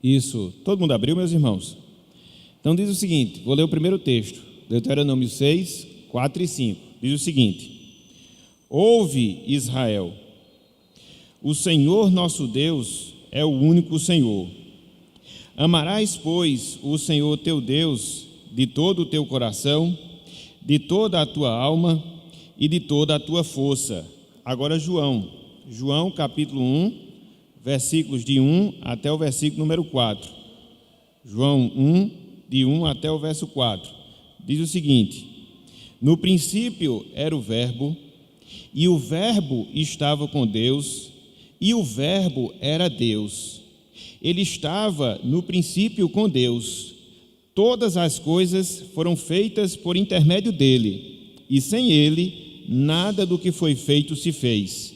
Isso. Todo mundo abriu, meus irmãos? Então diz o seguinte, vou ler o primeiro texto, Deuteronômio 6, 4 e 5. Diz o seguinte: Ouve, Israel, o Senhor nosso Deus é o único Senhor. Amarás, pois, o Senhor teu Deus de todo o teu coração, de toda a tua alma e de toda a tua força. Agora João capítulo 1, versículos de 1 até o versículo número 4. João 1, de 1 até o verso 4. Diz o seguinte: No princípio era o Verbo, e o Verbo estava com Deus, e o Verbo era Deus. Ele estava no princípio com Deus. Todas as coisas foram feitas por intermédio dele, e sem ele, nada do que foi feito se fez.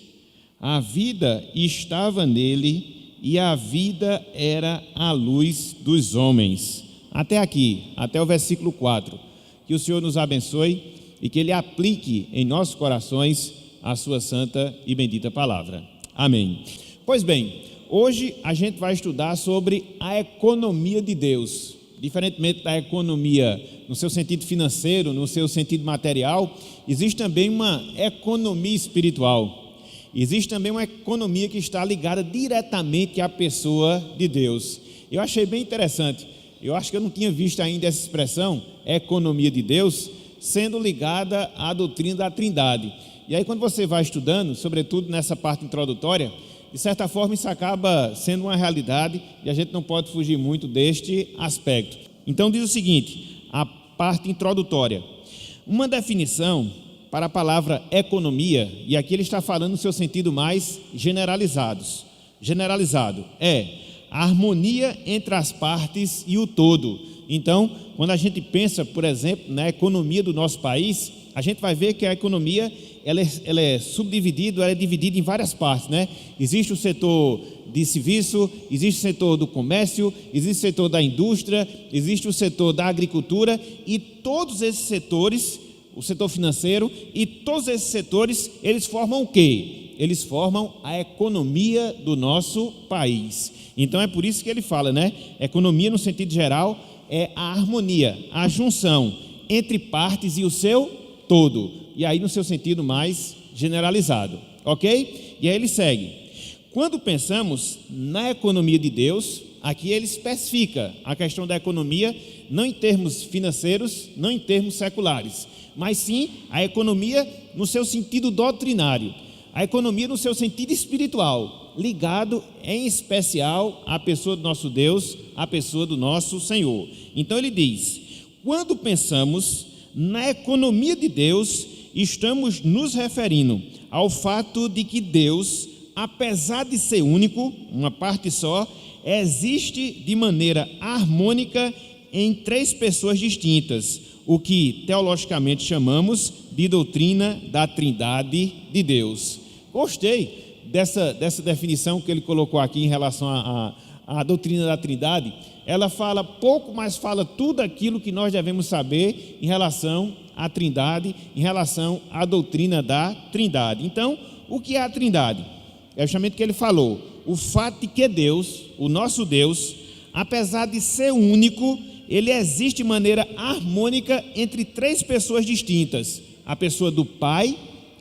A vida estava nele, e a vida era a luz dos homens. Até aqui, até o versículo 4. Que o Senhor nos abençoe e que Ele aplique em nossos corações a sua santa e bendita palavra. Amém. Pois bem, hoje a gente vai estudar sobre a economia de Deus. Diferentemente da economia no seu sentido financeiro, no seu sentido material, existe também uma economia espiritual. Existe também uma economia que está ligada diretamente à pessoa de Deus. Eu achei bem interessante. Eu acho que eu não tinha visto ainda essa expressão, economia de Deus, sendo ligada à doutrina da Trindade. E aí quando você vai estudando, sobretudo nessa parte introdutória, de certa forma isso acaba sendo uma realidade e a gente não pode fugir muito deste aspecto. Então diz o seguinte, a parte introdutória: uma definição para a palavra economia, e aqui ele está falando no seu sentido mais generalizado, é a harmonia entre as partes e o todo. Então, quando a gente pensa, por exemplo, na economia do nosso país, a gente vai ver que a economia ela é subdividida, ela é dividida em várias partes, né? Existe o setor de serviço, existe o setor do comércio, existe o setor da indústria, existe o setor da agricultura, e todos esses setores, o setor financeiro, e todos esses setores, eles formam o quê? Eles formam a economia do nosso país. Então é por isso que ele fala, né? Economia no sentido geral é a harmonia, a junção entre partes e o seu todo. E aí no seu sentido mais generalizado, ok? E aí ele segue: quando pensamos na economia de Deus, aqui ele especifica a questão da economia, não em termos financeiros, não em termos seculares, mas sim a economia no seu sentido doutrinário, a economia no seu sentido espiritual, ligado em especial à pessoa do nosso Deus, à pessoa do nosso Senhor. Então ele diz: quando pensamos na economia de Deus, estamos nos referindo ao fato de que Deus, apesar de ser único, uma parte só, existe de maneira harmônica em três pessoas distintas, o que teologicamente chamamos de doutrina da Trindade de Deus. Gostei dessa definição que ele colocou aqui em relação à doutrina da Trindade. Ela fala pouco, mas fala tudo aquilo que nós devemos saber em relação à Trindade, em relação à doutrina da Trindade. Então, o que é a Trindade? É justamente o que ele falou, o fato de que Deus, o nosso Deus, apesar de ser único, ele existe de maneira harmônica entre três pessoas distintas: a pessoa do Pai,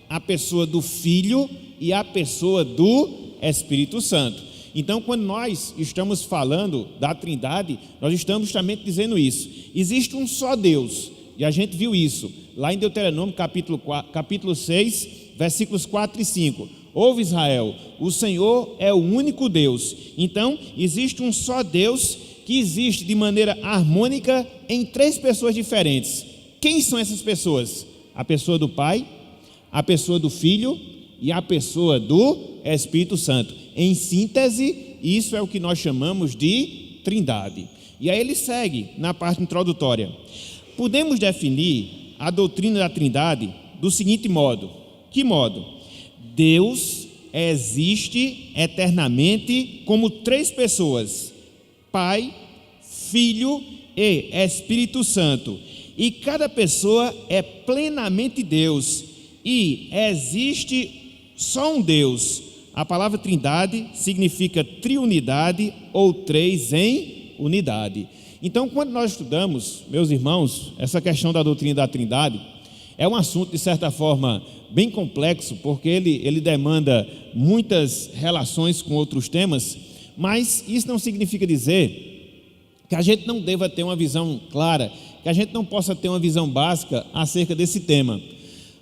a pessoa do Filho e a pessoa do Espírito Santo. Então, quando nós estamos falando da Trindade, nós estamos justamente dizendo isso. Existe um só Deus, e a gente viu isso lá em Deuteronômio capítulo 6, versículos 4 e 5. Ouve, Israel, o Senhor é o único Deus. Então, existe um só Deus que existe de maneira harmônica em três pessoas diferentes. Quem são essas pessoas? A pessoa do Pai, a pessoa do Filho e a pessoa do Espírito Santo. Em síntese, isso é o que nós chamamos de Trindade. E aí ele segue na parte introdutória: podemos definir a doutrina da Trindade do seguinte modo. Que modo? Deus existe eternamente como três pessoas: Pai, Filho e Espírito Santo. E cada pessoa é plenamente Deus. E existe só um Deus, a palavra trindade significa triunidade ou três em unidade. Então, quando nós estudamos, meus irmãos, essa questão da doutrina da trindade, é um assunto, de certa forma, bem complexo, porque ele demanda muitas relações com outros temas, mas isso não significa dizer que a gente não deva ter uma visão clara, que a gente não possa ter uma visão básica acerca desse tema.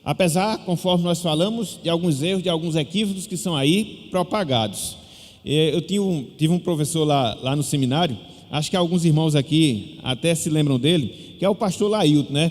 Apesar, conforme nós falamos, de alguns erros, de alguns equívocos que são aí propagados. Eu tive um professor lá no seminário, acho que alguns irmãos aqui até se lembram dele, que é o pastor Lailton, né?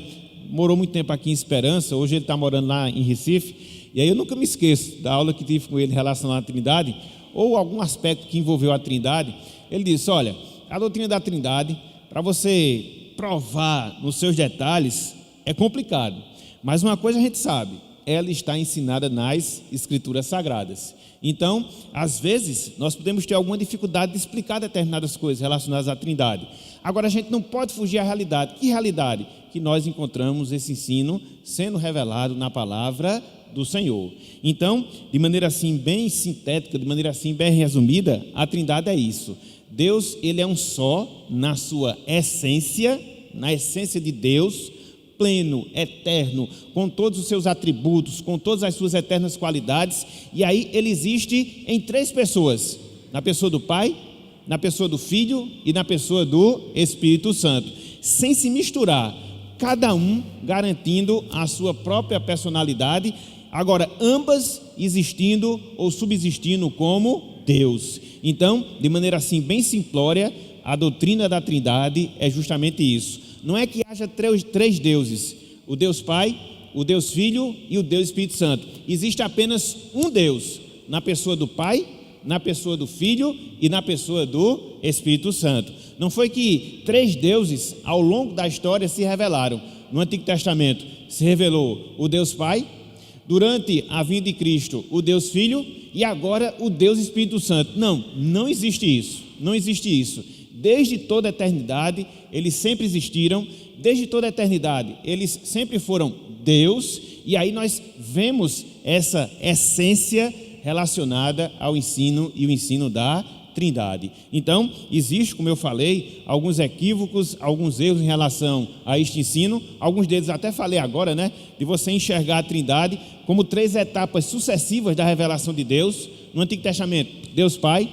Morou muito tempo aqui em Esperança, hoje ele está morando lá em Recife, e aí eu nunca me esqueço da aula que tive com ele relacionada à Trindade, ou algum aspecto que envolveu a Trindade. Ele disse: olha, a doutrina da Trindade, para você provar nos seus detalhes, é complicado, mas uma coisa a gente sabe, ela está ensinada nas Escrituras Sagradas. Então, às vezes, nós podemos ter alguma dificuldade de explicar determinadas coisas relacionadas à Trindade. Agora, a gente não pode fugir à realidade. Que realidade? Que nós encontramos esse ensino sendo revelado na palavra do Senhor. Então, de maneira assim bem sintética, de maneira assim bem resumida, a Trindade é isso. Deus, ele é um só na sua essência, na essência de Deus, pleno, eterno, com todos os seus atributos, com todas as suas eternas qualidades, e aí ele existe em três pessoas: na pessoa do Pai, na pessoa do Filho e na pessoa do Espírito Santo, sem se misturar, cada um garantindo a sua própria personalidade, agora ambas existindo ou subsistindo como Deus. Então, de maneira assim bem simplória, a doutrina da Trindade é justamente isso. Não é que haja três deuses: o Deus Pai, o Deus Filho e o Deus Espírito Santo. Existe apenas um Deus, na pessoa do Pai, na pessoa do Filho e na pessoa do Espírito Santo. Não foi que três deuses ao longo da história se revelaram. No Antigo Testamento se revelou o Deus Pai, durante a vinda de Cristo o Deus Filho e agora o Deus Espírito Santo. Não existe isso, não existe isso. Desde toda a eternidade eles sempre existiram, desde toda a eternidade eles sempre foram Deus, e aí nós vemos essa essência relacionada ao ensino e o ensino da Trindade. Então, existe, como eu falei, alguns equívocos, alguns erros em relação a este ensino, alguns deles até falei agora, né, de você enxergar a Trindade como três etapas sucessivas da revelação de Deus. No Antigo Testamento, Deus Pai;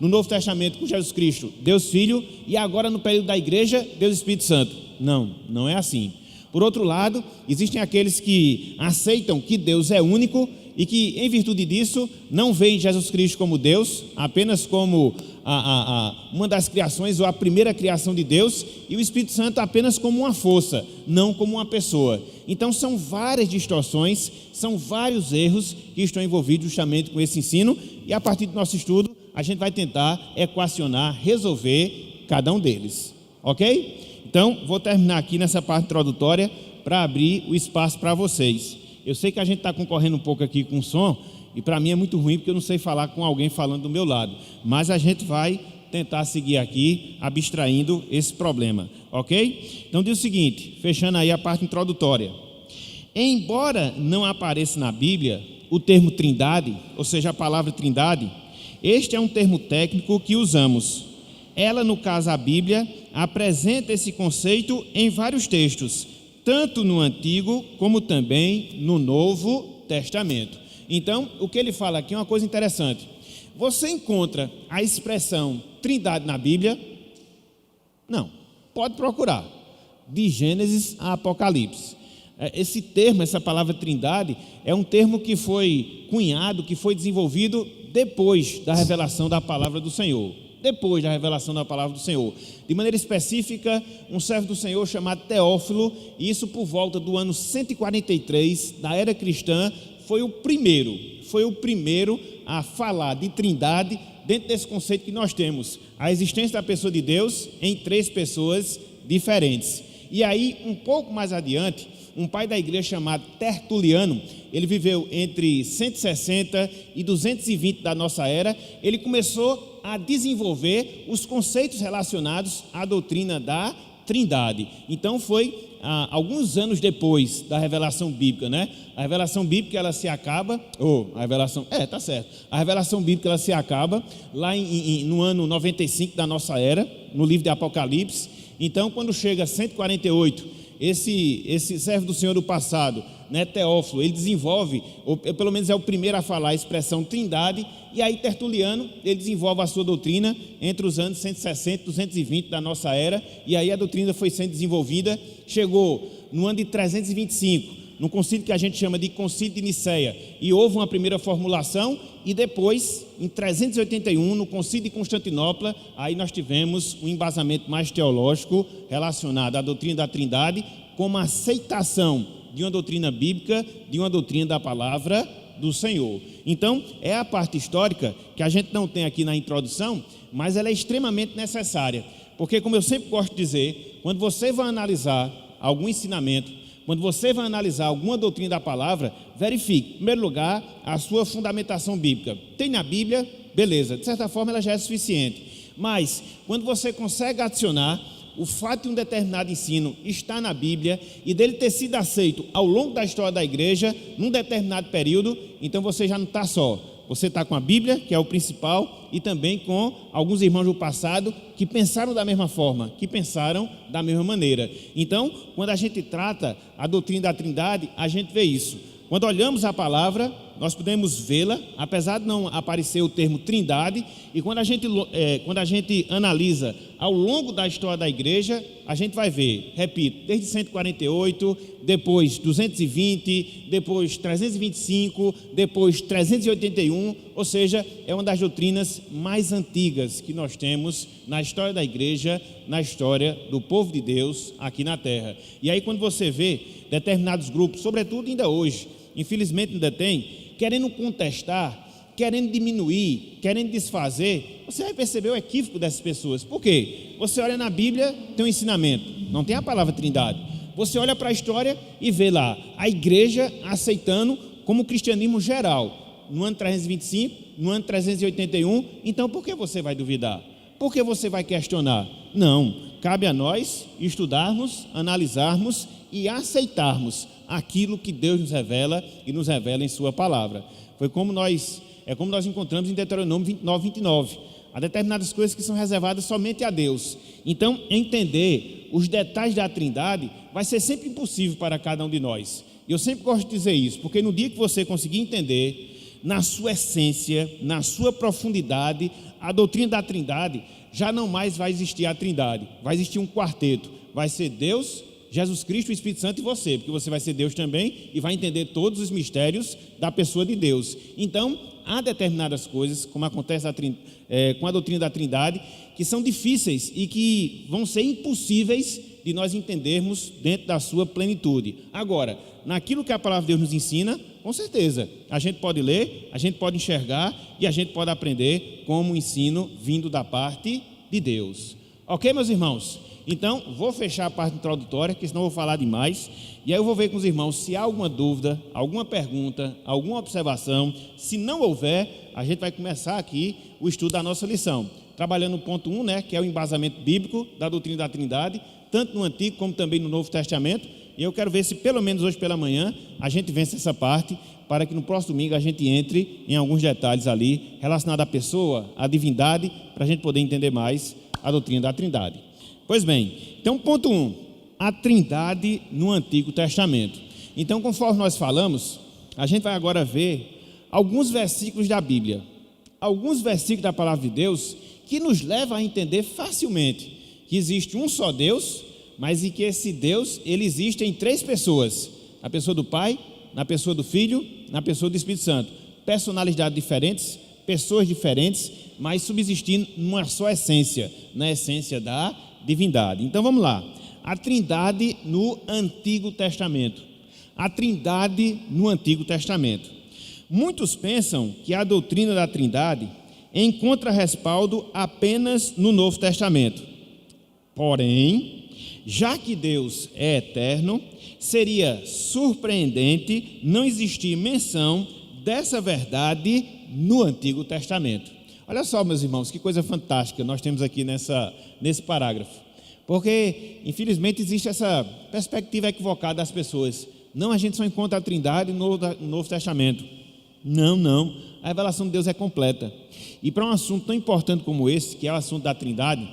no Novo Testamento, com Jesus Cristo, Deus Filho; e agora no período da igreja, Deus Espírito Santo. Não é assim. Por outro lado, existem aqueles que aceitam que Deus é único e que, em virtude disso, não veem Jesus Cristo como Deus, apenas como uma das criações ou a primeira criação de Deus, e o Espírito Santo apenas como uma força, não como uma pessoa. Então são várias distorções, são vários erros que estão envolvidos justamente com esse ensino, e a partir do nosso estudo a gente vai tentar equacionar, resolver cada um deles, ok? Então vou terminar aqui nessa parte introdutória para abrir o espaço para vocês. Eu sei que a gente está concorrendo um pouco aqui com o som, e para mim é muito ruim porque eu não sei falar com alguém falando do meu lado, mas a gente vai tentar seguir aqui abstraindo esse problema, ok? Então diz o seguinte, fechando aí a parte introdutória: embora não apareça na Bíblia o termo Trindade, ou seja, a palavra Trindade, este é um termo técnico que usamos. Ela, no caso a Bíblia, apresenta esse conceito em vários textos, tanto no Antigo como também no Novo Testamento. Então, o que ele fala aqui é uma coisa interessante. Você encontra a expressão Trindade na Bíblia? Não. Pode procurar. De Gênesis a Apocalipse. Esse termo, essa palavra Trindade, é um termo que foi cunhado, que foi desenvolvido depois da revelação da palavra do Senhor. Depois da revelação da palavra do Senhor. De maneira específica, um servo do Senhor chamado Teófilo, e isso por volta do ano 143 da era cristã, foi o primeiro a falar de Trindade dentro desse conceito que nós temos, a existência da pessoa de Deus em três pessoas diferentes. E aí, um pouco mais adiante, um pai da igreja chamado Tertuliano, ele viveu entre 160 e 220 da nossa era, ele começou a desenvolver os conceitos relacionados à doutrina da Trindade. Então foi alguns anos depois da revelação bíblica, né? A revelação bíblica ela se acaba, a revelação bíblica ela se acaba lá no ano 95 da nossa era, no livro de Apocalipse. Então, quando chega a 148, esse servo do Senhor do passado, né, Teófilo, ele desenvolve, ou pelo menos é o primeiro a falar a expressão Trindade, e aí Tertuliano, ele desenvolve a sua doutrina entre os anos 160 e 220 da nossa era, e aí a doutrina foi sendo desenvolvida, chegou no ano de 325, num concílio que a gente chama de Concílio de Nicéia, e houve uma primeira formulação, e depois, em 381, no Concílio de Constantinopla, aí nós tivemos um embasamento mais teológico relacionado à doutrina da Trindade, como a aceitação de uma doutrina bíblica, de uma doutrina da palavra do Senhor. Então, é a parte histórica que a gente não tem aqui na introdução, mas ela é extremamente necessária, porque, como eu sempre gosto de dizer, quando você vai analisar algum ensinamento, quando você vai analisar alguma doutrina da palavra, verifique, em primeiro lugar, a sua fundamentação bíblica. Tem na Bíblia, beleza, de certa forma ela já é suficiente, mas quando você consegue adicionar o fato de um determinado ensino estar na Bíblia e dele ter sido aceito ao longo da história da igreja, num determinado período, então você já não está só. Você está com a Bíblia, que é o principal, e também com alguns irmãos do passado que pensaram da mesma forma, que pensaram da mesma maneira. Então, quando a gente trata a doutrina da Trindade, a gente vê isso. Quando olhamos a palavra, nós podemos vê-la, apesar de não aparecer o termo Trindade, e quando a gente analisa ao longo da história da igreja, a gente vai ver, repito, desde 148, depois 220, depois 325, depois 381, ou seja, é uma das doutrinas mais antigas que nós temos na história da igreja, na história do povo de Deus aqui na terra. E aí quando você vê determinados grupos, sobretudo ainda hoje, infelizmente ainda tem, querendo contestar, querendo diminuir, querendo desfazer, você vai perceber o equívoco dessas pessoas. Por quê? Você olha na Bíblia, tem um ensinamento, não tem a palavra Trindade. Você olha para a história e vê lá a igreja aceitando como cristianismo geral, no ano 325, no ano 381, então por que você vai duvidar? Por que você vai questionar? Não, cabe a nós estudarmos, analisarmos e aceitarmos aquilo que Deus nos revela e nos revela em sua palavra. Como nós encontramos em Deuteronômio 29, 29. Há determinadas coisas que são reservadas somente a Deus. Então, entender os detalhes da Trindade vai ser sempre impossível para cada um de nós. E eu sempre gosto de dizer isso, porque no dia que você conseguir entender, na sua essência, na sua profundidade, a doutrina da Trindade, já não mais vai existir a Trindade. Vai existir um quarteto. Vai ser Deus, Jesus Cristo, o Espírito Santo e você, porque você vai ser Deus também e vai entender todos os mistérios da pessoa de Deus. Então, há determinadas coisas, como acontece com a doutrina da Trindade, que são difíceis e que vão ser impossíveis de nós entendermos dentro da sua plenitude. Agora, naquilo que a palavra de Deus nos ensina, com certeza, a gente pode ler, a gente pode enxergar e a gente pode aprender como um ensino vindo da parte de Deus. Ok, meus irmãos? Então, vou fechar a parte introdutória, porque senão eu vou falar demais. E aí eu vou ver com os irmãos se há alguma dúvida, alguma pergunta, alguma observação. Se não houver, a gente vai começar aqui o estudo da nossa lição. Trabalhando no ponto 1, né, que é o embasamento bíblico da doutrina da Trindade, tanto no Antigo como também no Novo Testamento. E eu quero ver se pelo menos hoje pela manhã a gente vence essa parte, para que no próximo domingo a gente entre em alguns detalhes ali relacionados à pessoa, à divindade, para a gente poder entender mais a doutrina da Trindade. Pois bem, então ponto 1, a Trindade no Antigo Testamento. Então, conforme nós falamos, a gente vai agora ver alguns versículos da Bíblia, alguns versículos da Palavra de Deus que nos levam a entender facilmente que existe um só Deus, mas em que esse Deus, ele existe em 3 pessoas, na pessoa do Pai, na pessoa do Filho, na pessoa do Espírito Santo, personalidades diferentes, pessoas diferentes, mas subsistindo numa só essência, na essência da divindade. Então vamos lá, a Trindade no Antigo Testamento. A Trindade no Antigo Testamento. Muitos pensam que a doutrina da Trindade encontra respaldo apenas no Novo Testamento. Porém, já que Deus é eterno, seria surpreendente não existir menção dessa verdade no Antigo Testamento. Olha só, meus irmãos, que coisa fantástica nós temos aqui nesse parágrafo. Porque, infelizmente, existe essa perspectiva equivocada das pessoas. Não, a gente só encontra a Trindade no Novo Testamento. Não. A revelação de Deus é completa. E para um assunto tão importante como esse, que é o assunto da Trindade,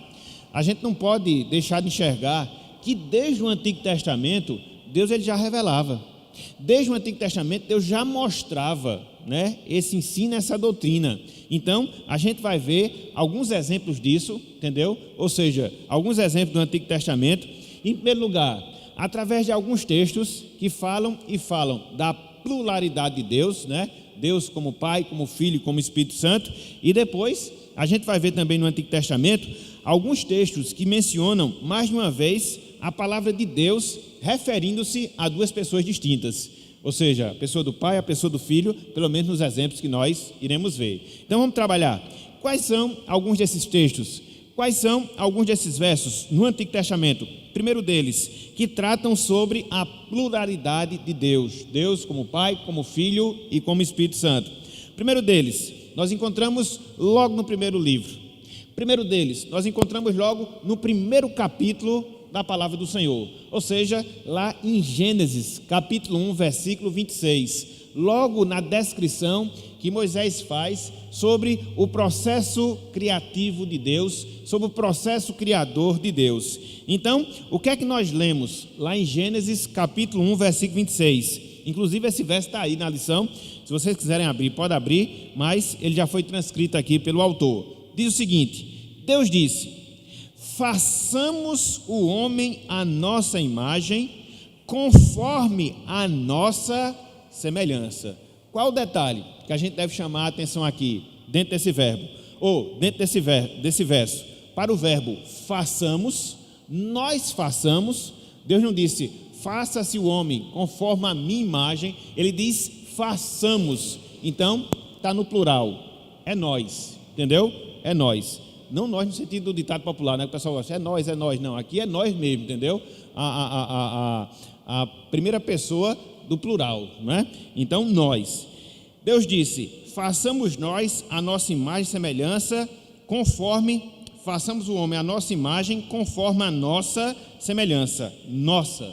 a gente não pode deixar de enxergar que desde o Antigo Testamento, Deus ele já revelava. Desde o Antigo Testamento, Deus já mostrava, né, esse ensino, essa doutrina. Então, a gente vai ver alguns exemplos disso, entendeu? Ou seja, alguns exemplos do Antigo Testamento. Em primeiro lugar, através de alguns textos que falam da pluralidade de Deus, né? Deus como Pai, como Filho, como Espírito Santo. E depois, a gente vai ver também no Antigo Testamento alguns textos que mencionam mais de uma vez a palavra de Deus referindo-se a duas pessoas distintas. Ou seja, a pessoa do Pai, a pessoa do Filho, pelo menos nos exemplos que nós iremos ver. Então vamos trabalhar. Quais são alguns desses textos? Quais são alguns desses versos no Antigo Testamento? Primeiro deles, que tratam sobre a pluralidade de Deus. Deus como Pai, como Filho e como Espírito Santo. Primeiro deles, nós encontramos logo no primeiro livro. Primeiro deles, nós encontramos logo no primeiro capítulo da palavra do Senhor, ou seja, lá em Gênesis, capítulo 1, versículo 26, logo na descrição que Moisés faz sobre o processo criativo de Deus, sobre o processo criador de Deus. Então, o que é que nós lemos lá em Gênesis, capítulo 1, versículo 26? Inclusive, esse verso está aí na lição, se vocês quiserem abrir, pode abrir, mas ele já foi transcrito aqui pelo autor. Diz o seguinte: Deus disse: façamos o homem à nossa imagem, conforme a nossa semelhança. Qual o detalhe que a gente deve chamar a atenção aqui, dentro desse verbo? Ou dentro desse verso, para o verbo façamos, nós façamos. Deus não disse, faça-se o homem conforme a minha imagem, ele diz, façamos. Então, está no plural, é nós, entendeu? É nós. Não nós no sentido do ditado popular, né? O pessoal gosta, é nós, não, aqui é nós mesmo, entendeu? A primeira pessoa do plural, né? Então, nós. Deus disse, façamos nós a nossa imagem e semelhança, façamos o homem a nossa imagem, conforme a nossa semelhança, nossa,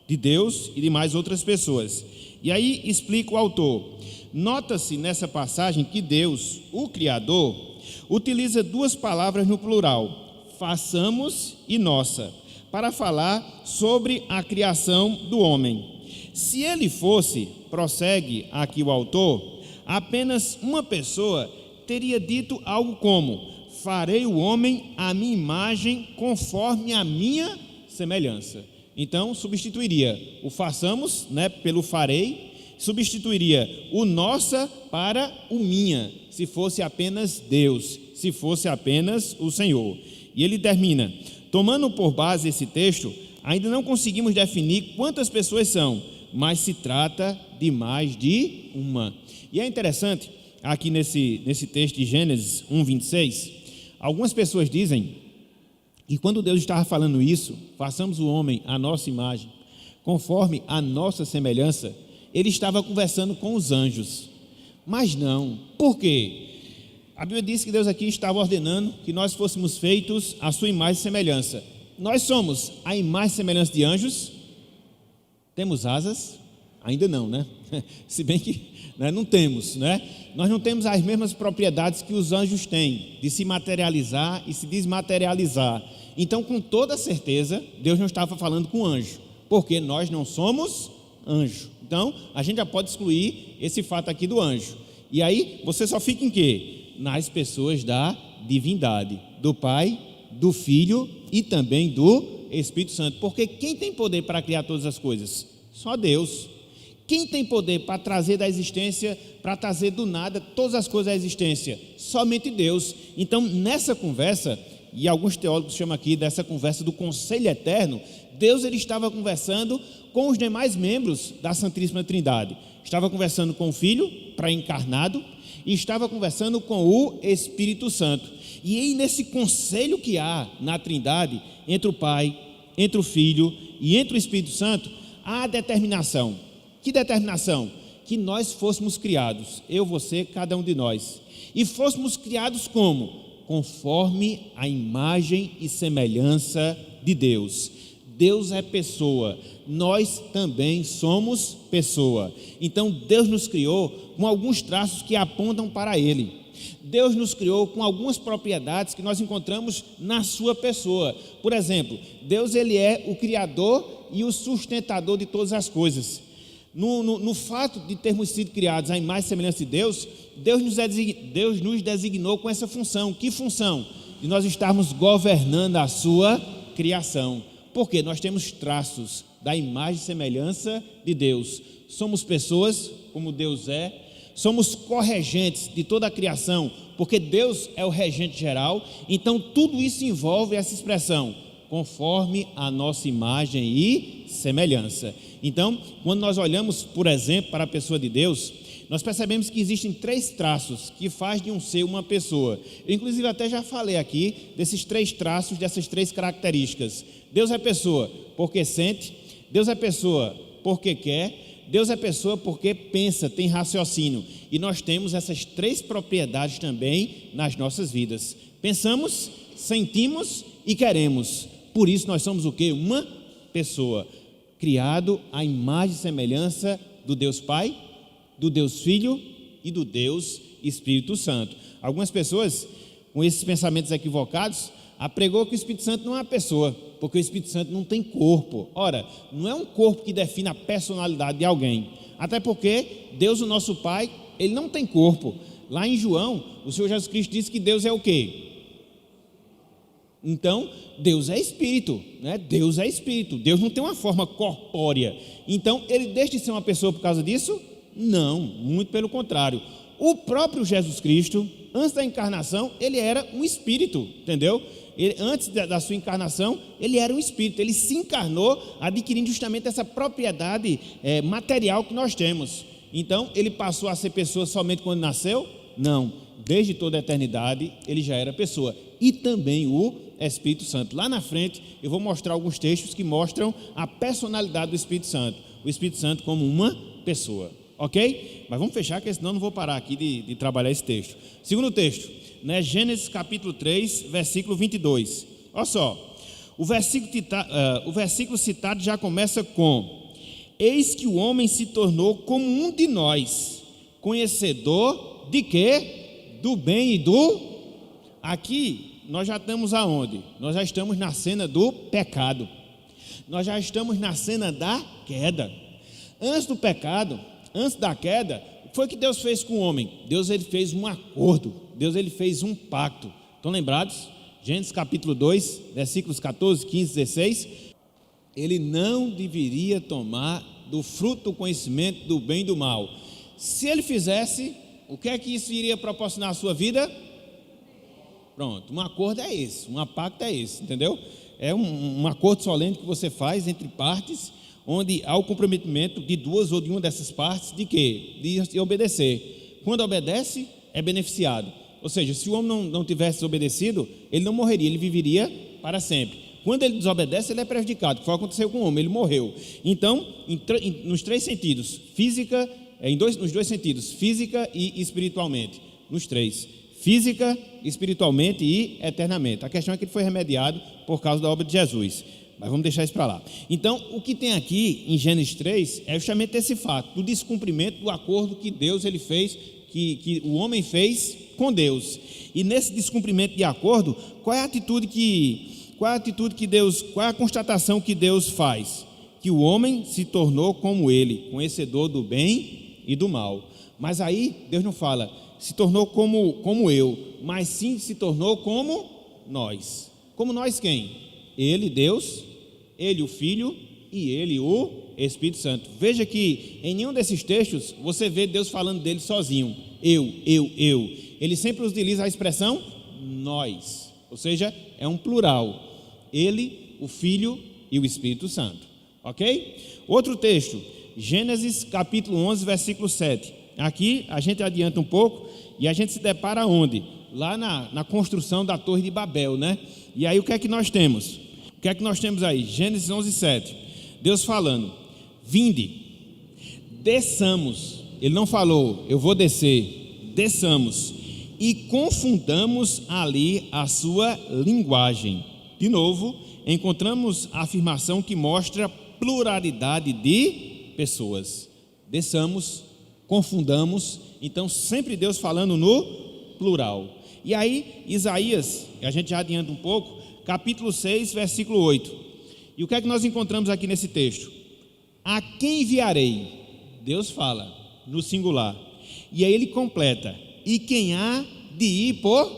de Deus e de mais outras pessoas. E aí explica o autor, nota-se nessa passagem que Deus, o Criador, utiliza duas palavras no plural, façamos e nossa, para falar sobre a criação do homem. Se ele fosse, prossegue aqui o autor, apenas uma pessoa teria dito algo como, farei o homem à minha imagem conforme a minha semelhança. Então, substituiria o façamos, né, pelo farei, substituiria o nossa para o minha, se fosse apenas Deus, se fosse apenas o Senhor. E ele termina, tomando por base esse texto, ainda não conseguimos definir quantas pessoas são, mas se trata de mais de uma. E é interessante, aqui nesse texto de Gênesis 1:26, algumas pessoas dizem que quando Deus estava falando isso, façamos o homem à nossa imagem, conforme a nossa semelhança, ele estava conversando com os anjos. Mas não. Por quê? A Bíblia diz que Deus aqui estava ordenando que nós fôssemos feitos à sua imagem e semelhança. Nós somos a imagem e semelhança de anjos? Temos asas? Ainda não, né? Se bem que, né, não temos, né? Nós não temos as mesmas propriedades que os anjos têm, de se materializar e se desmaterializar. Então, com toda certeza, Deus não estava falando com anjo, porque nós não somos anjo. Então, a gente já pode excluir esse fato aqui do anjo. E aí, você só fica em quê? Nas pessoas da divindade, do Pai, do Filho e também do Espírito Santo. Porque quem tem poder para criar todas as coisas? Só Deus. Quem tem poder para trazer da existência, para trazer do nada todas as coisas à existência? Somente Deus. Então, nessa conversa, e alguns teólogos chamam aqui dessa conversa do conselho eterno, Deus ele estava conversando com os demais membros da Santíssima Trindade. Estava conversando com o Filho, pré-encarnado, e estava conversando com o Espírito Santo. E aí, nesse conselho que há na Trindade, entre o Pai, entre o Filho e entre o Espírito Santo, há a determinação. Que determinação? Que nós fôssemos criados, eu, você, cada um de nós. E fôssemos criados como? Conforme a imagem e semelhança de Deus. Deus é pessoa, nós também somos pessoa. Então Deus nos criou com alguns traços que apontam para Ele. Deus nos criou com algumas propriedades que nós encontramos na sua pessoa. Por exemplo, Deus ele é o Criador e o sustentador de todas as coisas. No fato de termos sido criados à imagem e semelhança de Deus, Deus nos designou com essa função. Que função? De nós estarmos governando a sua criação. Porque nós temos traços da imagem e semelhança de Deus. Somos pessoas como Deus é. Somos corregentes de toda a criação, porque Deus é o regente geral. Então tudo isso envolve essa expressão, conforme a nossa imagem e semelhança. Então, quando nós olhamos, por exemplo, para a pessoa de Deus, nós percebemos que existem 3 traços que faz de um ser uma pessoa. Eu, inclusive, até já falei aqui desses 3 traços, dessas 3 características. Deus é pessoa porque sente, Deus é pessoa porque quer, Deus é pessoa porque pensa, tem raciocínio. E nós temos essas 3 propriedades também nas nossas vidas. Pensamos, sentimos e queremos. Por isso nós somos o quê? Uma pessoa, criado à imagem e semelhança do Deus Pai, do Deus Filho e do Deus Espírito Santo. Algumas pessoas, com esses pensamentos equivocados, apregou que o Espírito Santo não é uma pessoa, porque o Espírito Santo não tem corpo. Ora, não é um corpo que define a personalidade de alguém, até porque Deus, o nosso Pai, ele não tem corpo. Lá em João, o Senhor Jesus Cristo disse que Deus é o quê? Então, Deus é Espírito, né? Deus é Espírito, Deus não tem uma forma corpórea. Então, ele deixa de ser uma pessoa por causa disso? Não, muito pelo contrário. O próprio Jesus Cristo, antes da encarnação, ele era um Espírito, entendeu? Antes da sua encarnação, ele era um Espírito, ele se encarnou adquirindo justamente essa propriedade material que nós temos. Então, ele passou a ser pessoa somente quando nasceu? Não, desde toda a eternidade ele já era pessoa. E também o Espírito Santo. Lá na frente eu vou mostrar alguns textos que mostram a personalidade do Espírito Santo. O Espírito Santo como uma pessoa, ok? Mas vamos fechar, porque senão eu não vou parar aqui de trabalhar esse texto. Segundo texto, né? Gênesis capítulo 3, versículo 22. Olha só, o versículo citado já começa com: eis que o homem se tornou como um de nós, conhecedor de quê? Do bem e do... Aqui nós já estamos aonde? Nós já estamos na cena do pecado. Nós já estamos na cena da queda. Antes do pecado, antes da queda, o que foi que Deus fez com o homem? Deus ele fez um acordo, Deus ele fez um pacto. Estão lembrados? Gênesis capítulo 2, versículos 14, 15, 16. Ele não deveria tomar do fruto do conhecimento do bem e do mal. Se ele fizesse, o que é que isso iria proporcionar à sua vida? Pronto, um acordo é esse, um pacto é esse, entendeu? É um acordo solene que você faz entre partes, onde há o comprometimento de duas ou de uma dessas partes de quê? De obedecer. Quando obedece, é beneficiado. Ou seja, se o homem não tivesse obedecido, ele não morreria, ele viveria para sempre. Quando ele desobedece, ele é prejudicado, que foi o que aconteceu com o homem, ele morreu. Então, nos 3 sentidos, física, nos 2 sentidos, física e espiritualmente, nos 3. Física, espiritualmente e eternamente. A questão é que ele foi remediado por causa da obra de Jesus. Mas vamos deixar isso para lá. Então, o que tem aqui em Gênesis 3 é justamente esse fato, do descumprimento do acordo que Deus ele fez, que o homem fez com Deus. E nesse descumprimento de acordo, qual é a atitude que Deus, qual é a constatação que Deus faz? Que o homem se tornou como ele, conhecedor do bem e do mal. Mas aí Deus não fala, se tornou como eu, mas sim se tornou como nós. Como nós quem? Ele, Deus, ele, o Filho, e ele, o Espírito Santo. Veja que em nenhum desses textos você vê Deus falando dele sozinho. Eu. Ele sempre utiliza a expressão nós, ou seja, é um plural. Ele, o Filho e o Espírito Santo. Ok? Outro texto, Gênesis capítulo 11, versículo 7. Aqui a gente adianta um pouco e a gente se depara onde? Lá na construção da Torre de Babel, né? E aí o que é que nós temos? O que é que nós temos aí? Gênesis 11, 7. Deus falando, vinde, desçamos. Ele não falou, eu vou descer, desçamos e confundamos ali a sua linguagem. De novo, encontramos a afirmação que mostra pluralidade de pessoas. Desçamos, confundamos, então sempre Deus falando no plural. E aí, Isaías, a gente já adianta um pouco, capítulo 6, versículo 8. E o que é que nós encontramos aqui nesse texto? A quem enviarei? Deus fala no singular. E aí ele completa: e quem há de ir por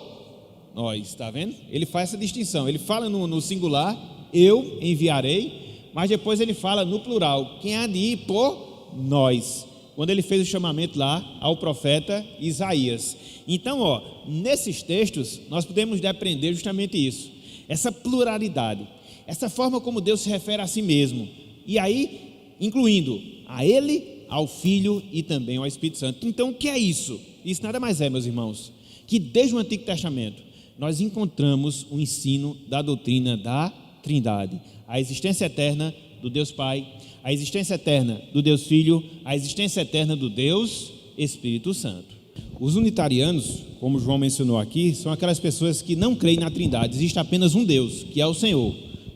nós? Está vendo? Ele faz essa distinção. Ele fala no singular, eu enviarei, mas depois ele fala no plural, quem há de ir por nós, quando ele fez o chamamento lá ao profeta Isaías. Então, nesses textos nós podemos aprender justamente isso, essa pluralidade, essa forma como Deus se refere a si mesmo, e aí incluindo a Ele, ao Filho e também ao Espírito Santo. Então, o que é isso? Isso nada mais é, meus irmãos, que desde o Antigo Testamento nós encontramos o ensino da doutrina da Trindade, a existência eterna do Deus Pai, a existência eterna do Deus Filho, a existência eterna do Deus Espírito Santo. Os unitarianos, como João mencionou aqui, são aquelas pessoas que não creem na Trindade. Existe apenas um Deus, que é o Senhor.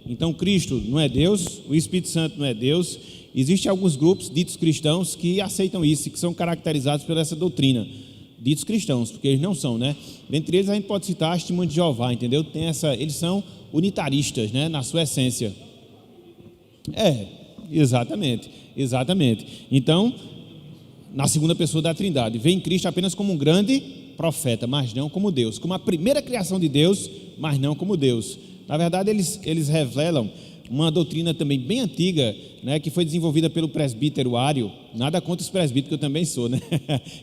Então Cristo não é Deus, o Espírito Santo não é Deus. Existem alguns grupos ditos cristãos que aceitam isso e que são caracterizados por essa doutrina, ditos cristãos, porque eles não são, né? Dentre eles a gente pode citar a Testemunha de Jeová, entendeu? Eles são unitaristas, né? Na sua essência. Exatamente. Então, na segunda pessoa da Trindade, vê em Cristo apenas como um grande profeta, mas não como Deus, como a primeira criação de Deus, mas não como Deus. Na verdade, eles revelam uma doutrina também bem antiga, né, que foi desenvolvida pelo presbítero Ário. Nada contra os presbíteros, que eu também sou, né?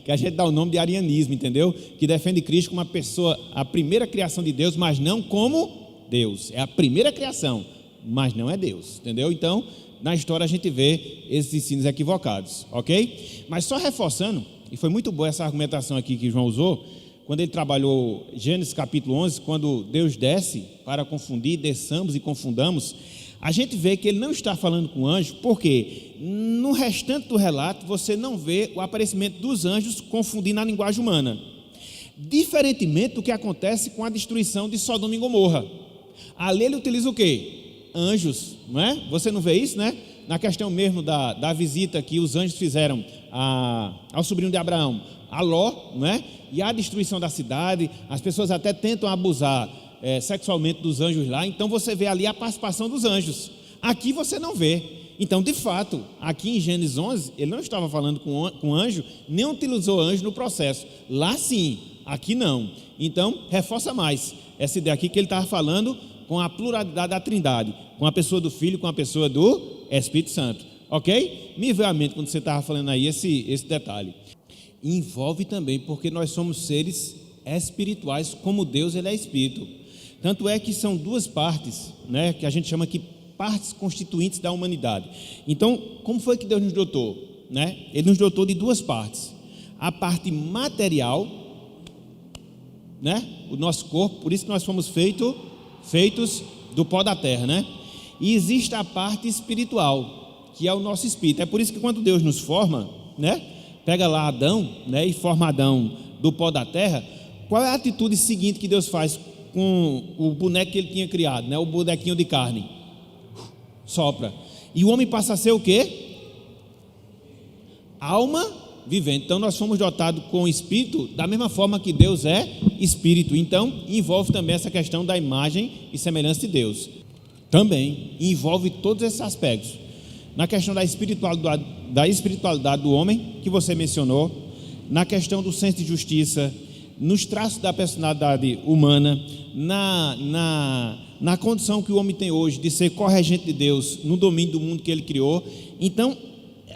Que a gente dá o nome de arianismo, entendeu? Que defende Cristo como uma pessoa, a primeira criação de Deus, mas não como Deus. É a primeira criação, mas não é Deus, entendeu? Então, na história a gente vê esses ensinos equivocados, ok? Mas só reforçando, e foi muito boa essa argumentação aqui que João usou, quando ele trabalhou Gênesis capítulo 11, quando Deus desce para confundir, desçamos e confundamos, a gente vê que ele não está falando com anjo, porque no restante do relato você não vê o aparecimento dos anjos confundindo a linguagem humana, diferentemente do que acontece com a destruição de Sodoma e Gomorra. Ali ele utiliza o quê? Anjos, não é? Você não vê isso, né? Na questão mesmo da visita que os anjos fizeram ao sobrinho de Abraão, a Ló, não é? E a destruição da cidade, as pessoas até tentam abusar sexualmente dos anjos lá, então você vê ali a participação dos anjos. Aqui você não vê. Então, de fato, aqui em Gênesis 11, ele não estava falando com anjo, nem utilizou anjo no processo. Lá sim, aqui não. Então, reforça mais essa ideia aqui que ele estava falando com a pluralidade da Trindade, com a pessoa do Filho, com a pessoa do Espírito Santo. Ok? Me veio à mente quando você estava falando aí esse detalhe. Envolve também, porque nós somos seres espirituais, como Deus ele é Espírito. Tanto é que são duas partes, né, que a gente chama que partes constituintes da humanidade. Então, como foi que Deus nos dotou? Né? Ele nos dotou de duas partes. A parte material, né, o nosso corpo, por isso que nós fomos feitos do pó da terra, né? E existe a parte espiritual, que é o nosso espírito. É por isso que quando Deus nos forma, né, pega lá Adão, né, e forma Adão do pó da terra, qual é a atitude seguinte que Deus faz com o boneco que ele tinha criado, né, o bonequinho de carne? Sopra. E o homem passa a ser o quê? Alma vivente. Então nós fomos dotados com o espírito da mesma forma que Deus é espírito. Então envolve também essa questão da imagem e semelhança de Deus. Também envolve todos esses aspectos. Na questão da espiritualidade do homem, que você mencionou, na questão do senso de justiça, nos traços da personalidade humana, na condição que o homem tem hoje de ser corregente de Deus no domínio do mundo que ele criou. Então,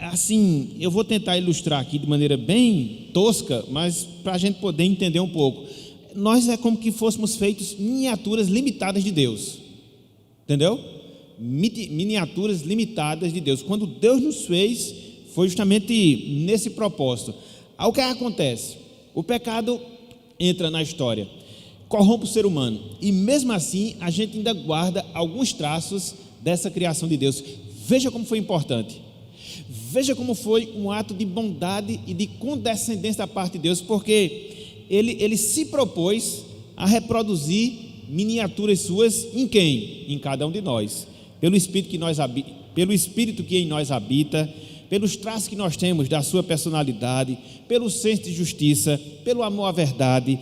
assim, eu vou tentar ilustrar aqui de maneira bem tosca, mas para a gente poder entender um pouco. Nós é como que fôssemos feitos miniaturas limitadas de Deus, entendeu? Miniaturas limitadas de Deus. Quando Deus nos fez, foi justamente nesse propósito. Aí o que acontece? O pecado entra na história, corrompe o ser humano, e mesmo assim a gente ainda guarda alguns traços dessa criação de Deus. Veja como foi importante, veja como foi um ato de bondade e de condescendência da parte de Deus, porque ele se propôs a reproduzir miniaturas suas em quem? Em cada um de nós. Pelo Espírito que em nós habita, pelos traços que nós temos da sua personalidade, pelo senso de justiça, pelo amor à verdade,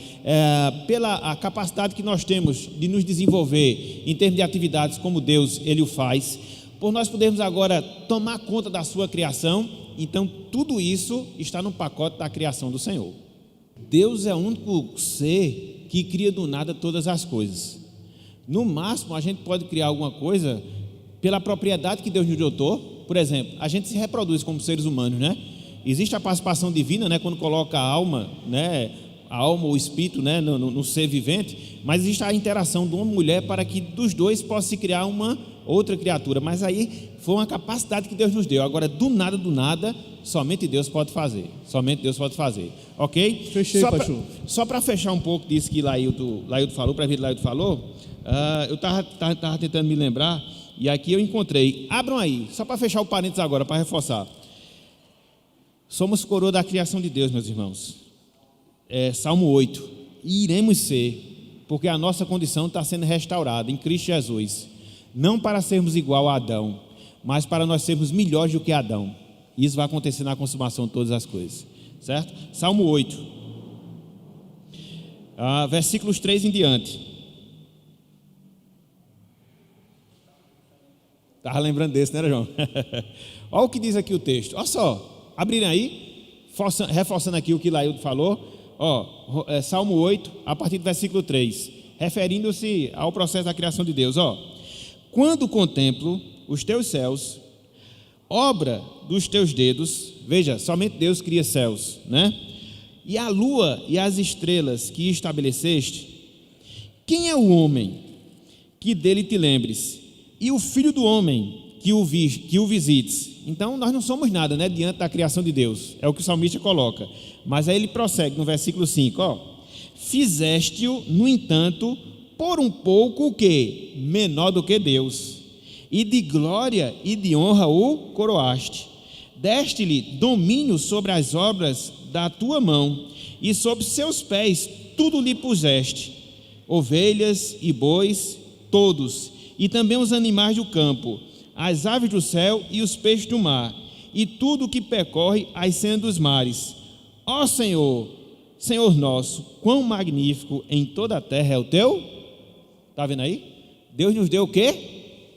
pela a capacidade que nós temos de nos desenvolver em termos de atividades como Deus, Ele o faz, por nós podermos agora tomar conta da sua criação. Então tudo isso está no pacote da criação do Senhor. Deus é o único ser que cria do nada todas as coisas. No máximo a gente pode criar alguma coisa pela propriedade que Deus nos dotou. Por exemplo, a gente se reproduz como seres humanos, né? Existe a participação divina, né? Quando coloca a alma, né? A alma ou o espírito, né? no ser vivente, mas existe a interação de uma mulher para que dos dois possa se criar uma outra criatura. Mas aí foi uma capacidade que Deus nos deu. Agora, do nada, somente Deus pode fazer. Somente Deus pode fazer. Ok? Fechei, pastor. Só para fechar um pouco disso que Laildo falou, para ver Laildo falou, eu estava tentando me lembrar, e aqui eu encontrei. Abram aí, só para fechar o parênteses agora, para reforçar. Somos coroa da criação de Deus, meus irmãos. Salmo 8. E iremos ser, porque a nossa condição está sendo restaurada em Cristo Jesus. Não para sermos igual a Adão, mas para nós sermos melhores do que Adão. Isso vai acontecer na consumação de todas as coisas, certo? Salmo 8, versículos 3 em diante. Estava lembrando desse, né, João? Olha o que diz aqui o texto. Olha só, abrirem aí, reforçando aqui o que Laildo falou. Salmo 8, a partir do versículo 3, referindo-se ao processo da criação de Deus. Quando contemplo os teus céus, obra dos teus dedos, veja, somente Deus cria céus, né? E a lua e as estrelas que estabeleceste, quem é o homem que dele te lembres, e o filho do homem que o visites? Então nós não somos nada, né, diante da criação de Deus, é o que o salmista coloca. Mas aí ele prossegue no versículo 5, fizeste-o, no entanto, por um pouco o quê? Menor do que Deus, e de glória e de honra o coroaste. Deste-lhe domínio sobre as obras da tua mão, e sob seus pés tudo lhe puseste, ovelhas e bois, todos, e também os animais do campo, as aves do céu e os peixes do mar, e tudo o que percorre as sendas dos mares. Ó Senhor, Senhor nosso, quão magnífico em toda a terra é o teu. Está vendo aí? Deus nos deu o quê?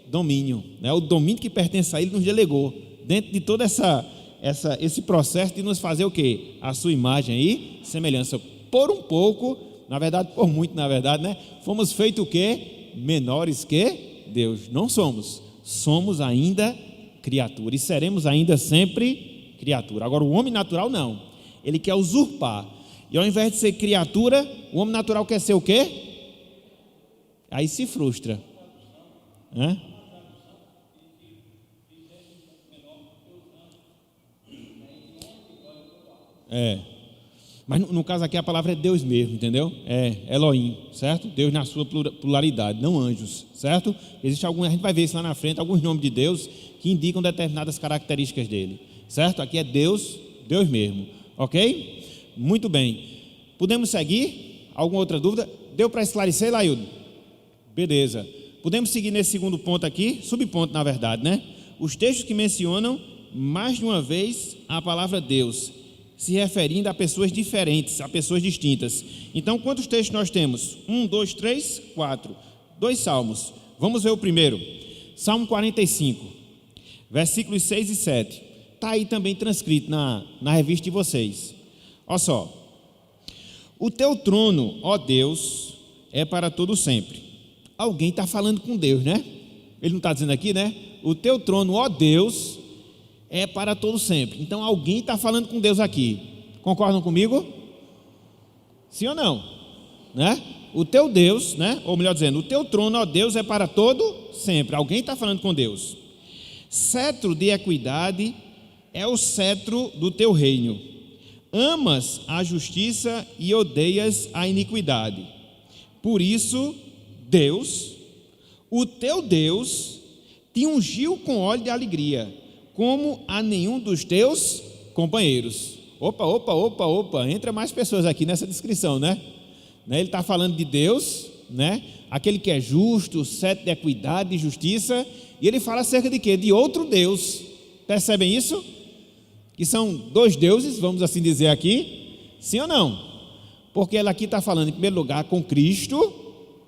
Domínio, né? O domínio que pertence a Ele nos delegou, dentro de todo esse processo de nos fazer o quê? A sua imagem e semelhança. Por um pouco, na verdade, por muito, na verdade, né? Fomos feitos o quê? Menores que Deus. Não somos ainda criatura, e seremos ainda sempre criatura. Agora o homem natural não, ele quer usurpar, e ao invés de ser criatura, o homem natural quer ser o quê? Aí se frustra, né? Mas no caso aqui a palavra é Deus mesmo, entendeu? Elohim, certo? Deus na sua pluralidade, não anjos, certo? Existe a gente vai ver isso lá na frente, alguns nomes de Deus que indicam determinadas características dele, certo? Aqui é Deus mesmo, ok? Muito bem, podemos seguir? Alguma outra dúvida? Deu para esclarecer, Laildo? Beleza, podemos seguir nesse segundo ponto aqui, subponto na verdade, né? Os textos que mencionam mais de uma vez a palavra Deus, se referindo a pessoas diferentes, a pessoas distintas. Então, quantos textos nós temos? 1, 2, 3, 4. 2 salmos. Vamos ver o primeiro. Salmo 45, versículos 6 e 7. Está aí também transcrito na revista de vocês. Olha só. O teu trono, ó Deus, é para todo sempre. Alguém está falando com Deus, né? Ele não está dizendo aqui, né? O teu trono, ó Deus, é para todo sempre. Então alguém está falando com Deus aqui. Concordam comigo? Sim ou não? Né? O teu Deus, né? Ou melhor dizendo, o teu trono, ó Deus, é para todo sempre. Alguém está falando com Deus. Cetro de equidade é o cetro do teu reino. Amas a justiça e odeias a iniquidade. Por isso, Deus, o teu Deus, te ungiu com óleo de alegria, como a nenhum dos teus companheiros. Opa, entra mais pessoas aqui nessa descrição, né? Ele está falando de Deus, né? Aquele que é justo, cetro de equidade e justiça. E ele fala acerca de quê? De outro Deus. Percebem isso? Que são dois deuses, vamos assim dizer aqui. Sim ou não? Porque ele aqui está falando, em primeiro lugar, com Cristo,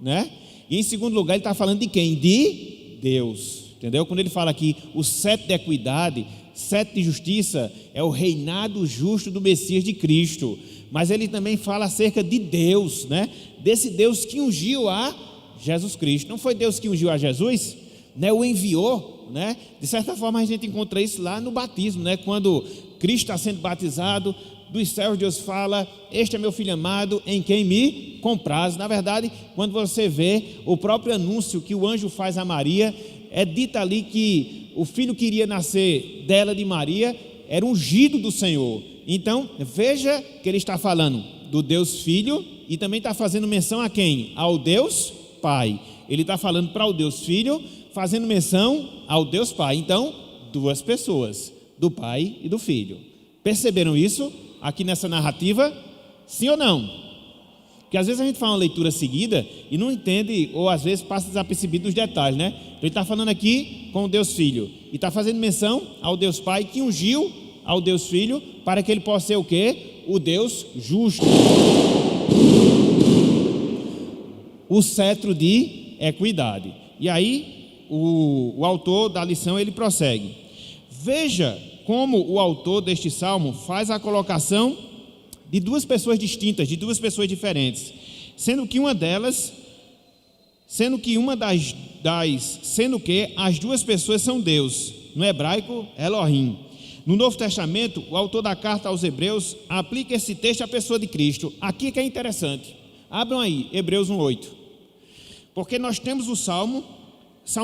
né? E em segundo lugar, ele está falando de quem? De Deus. Entendeu? Quando ele fala aqui, o cetro de equidade, cetro de justiça, é o reinado justo do Messias de Cristo. Mas ele também fala acerca de Deus, né? Desse Deus que ungiu a Jesus Cristo. Não foi Deus que ungiu a Jesus, né? O enviou, né? De certa forma a gente encontra isso lá no batismo, né? Quando Cristo está sendo batizado, dos céus Deus fala: este é meu filho amado, em quem me compraz. Na verdade, quando você vê o próprio anúncio que o anjo faz a Maria, é dito ali que o filho que iria nascer dela, de Maria, era ungido do Senhor. Então, veja que ele está falando do Deus Filho e também está fazendo menção a quem? Ao Deus Pai. Ele está falando para o Deus Filho, fazendo menção ao Deus Pai. Então, duas pessoas, do Pai e do Filho. Perceberam isso aqui nessa narrativa? Sim ou não? Porque às vezes a gente faz uma leitura seguida e não entende, ou às vezes passa desapercebido os detalhes, né? Então ele está falando aqui com o Deus Filho e está fazendo menção ao Deus Pai que ungiu ao Deus Filho para que ele possa ser o quê? O Deus justo. O cetro de equidade. E aí o autor da lição ele prossegue. Veja como o autor deste salmo faz a colocação de duas pessoas distintas, de duas pessoas diferentes, sendo que as duas pessoas são Deus, no hebraico Elohim. No Novo Testamento, o autor da carta aos Hebreus aplica esse texto à pessoa de Cristo. Aqui que é interessante, abram aí, Hebreus 1:8, porque nós temos o Salmo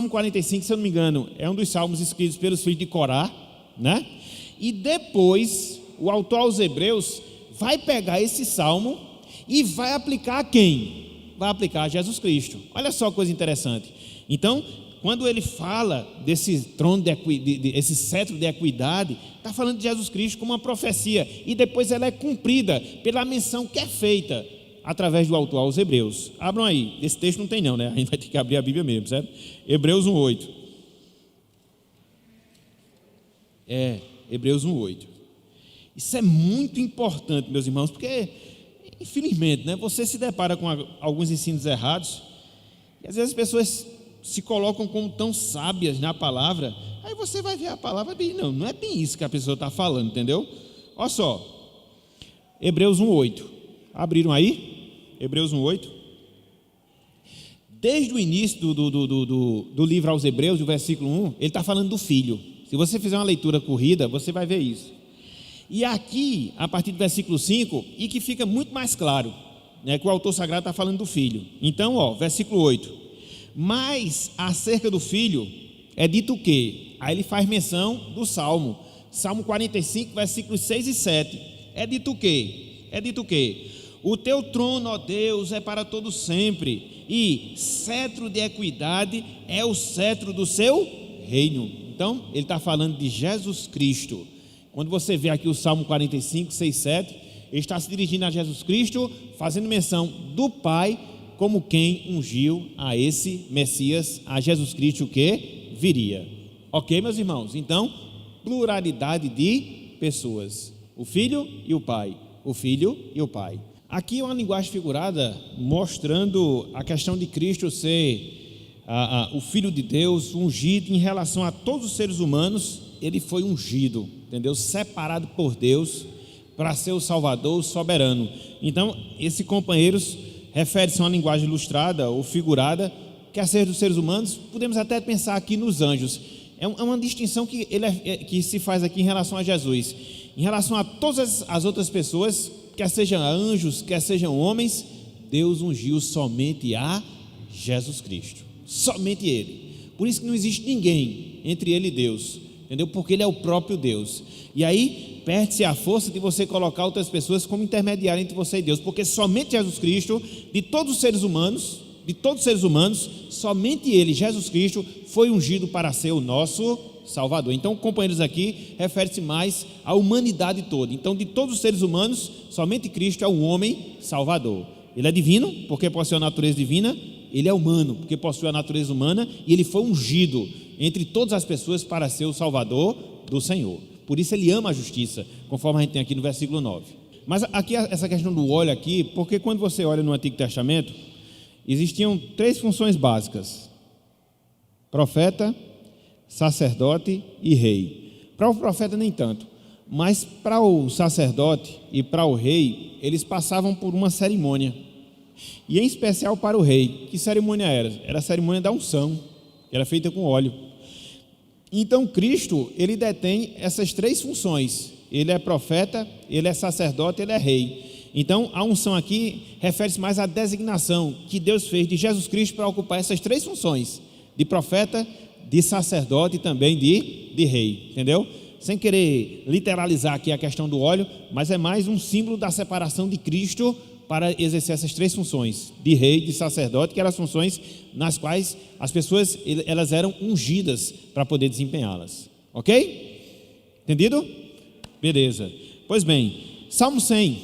45, se eu não me engano, é um dos salmos escritos pelos filhos de Corá, né? E depois, o autor aos Hebreus vai pegar esse salmo e vai aplicar a quem? Vai aplicar a Jesus Cristo. Olha só que coisa interessante. Então, quando ele fala desse trono, esse cetro de equidade, está falando de Jesus Cristo como uma profecia, e depois ela é cumprida pela menção que é feita através do autor aos Hebreus. Abram aí, esse texto não tem não, né? A gente vai ter que abrir a Bíblia mesmo, certo? Hebreus 1:8. Hebreus 1:8. Isso é muito importante, meus irmãos, porque, infelizmente, né, você se depara com alguns ensinos errados, e às vezes as pessoas se colocam como tão sábias na palavra, aí você vai ver a palavra e não é bem isso que a pessoa está falando, entendeu? Olha só, Hebreus 1:8, abriram aí? Hebreus 1:8. Desde o início do livro aos Hebreus, do versículo 1, ele está falando do Filho. Se você fizer uma leitura corrida, você vai ver isso. E aqui, a partir do versículo 5, e que fica muito mais claro, né, que o autor sagrado está falando do Filho. Então, versículo 8. Mas acerca do Filho é dito o quê? Aí ele faz menção do Salmo 45, versículos 6 e 7. É dito o quê? É dito o quê? O teu trono, ó Deus, é para todo sempre, e cetro de equidade é o cetro do seu reino. Então, ele está falando de Jesus Cristo. Quando você vê aqui o Salmo 45, 6, 7, ele está se dirigindo a Jesus Cristo, fazendo menção do Pai, como quem ungiu a esse Messias, a Jesus Cristo, que viria. Ok, meus irmãos? Então, pluralidade de pessoas, o Filho e o Pai, o Filho e o Pai. Aqui é uma linguagem figurada, mostrando a questão de Cristo ser o Filho de Deus, ungido em relação a todos os seres humanos. Ele foi ungido, entendeu? Separado por Deus para ser o Salvador, o soberano. Então, esse companheiros refere-se a uma linguagem ilustrada ou figurada, que a ser dos seres humanos, podemos até pensar aqui nos anjos. É uma distinção que se faz aqui em relação a Jesus. Em relação a todas as outras pessoas, quer sejam anjos, quer sejam homens, Deus ungiu somente a Jesus Cristo. Somente Ele. Por isso que não existe ninguém entre Ele e Deus, entendeu? Porque Ele é o próprio Deus. E aí perde-se a força de você colocar outras pessoas como intermediário entre você e Deus, porque somente Jesus Cristo, de todos os seres humanos, somente Ele, Jesus Cristo, foi ungido para ser o nosso Salvador. Então, companheiros, aqui refere-se mais à humanidade toda. Então, de todos os seres humanos, somente Cristo é o homem Salvador. Ele é divino, porque possui a natureza divina. Ele é humano, porque possui a natureza humana. E ele foi ungido entre todas as pessoas para ser o Salvador do Senhor. Por isso ele ama a justiça, conforme a gente tem aqui no versículo 9. Mas aqui essa questão do óleo aqui, porque quando você olha no Antigo Testamento, existiam 3 funções básicas: profeta, sacerdote e rei. Para o profeta nem tanto, mas para o sacerdote e para o rei, eles passavam por uma cerimônia. E em especial para o rei, que cerimônia era? Era a cerimônia da unção, que era feita com óleo. Então Cristo, ele detém essas 3 funções: ele é profeta, ele é sacerdote, ele é rei. Então a unção aqui refere-se mais à designação que Deus fez de Jesus Cristo para ocupar essas 3 funções: de profeta, de sacerdote e também de rei, entendeu? Sem querer literalizar aqui a questão do óleo, mas é mais um símbolo da separação de Cristo para exercer essas 3 funções, de rei, de sacerdote, que eram as funções nas quais as pessoas elas eram ungidas para poder desempenhá-las. Ok? Entendido? Beleza. Pois bem, Salmo 100,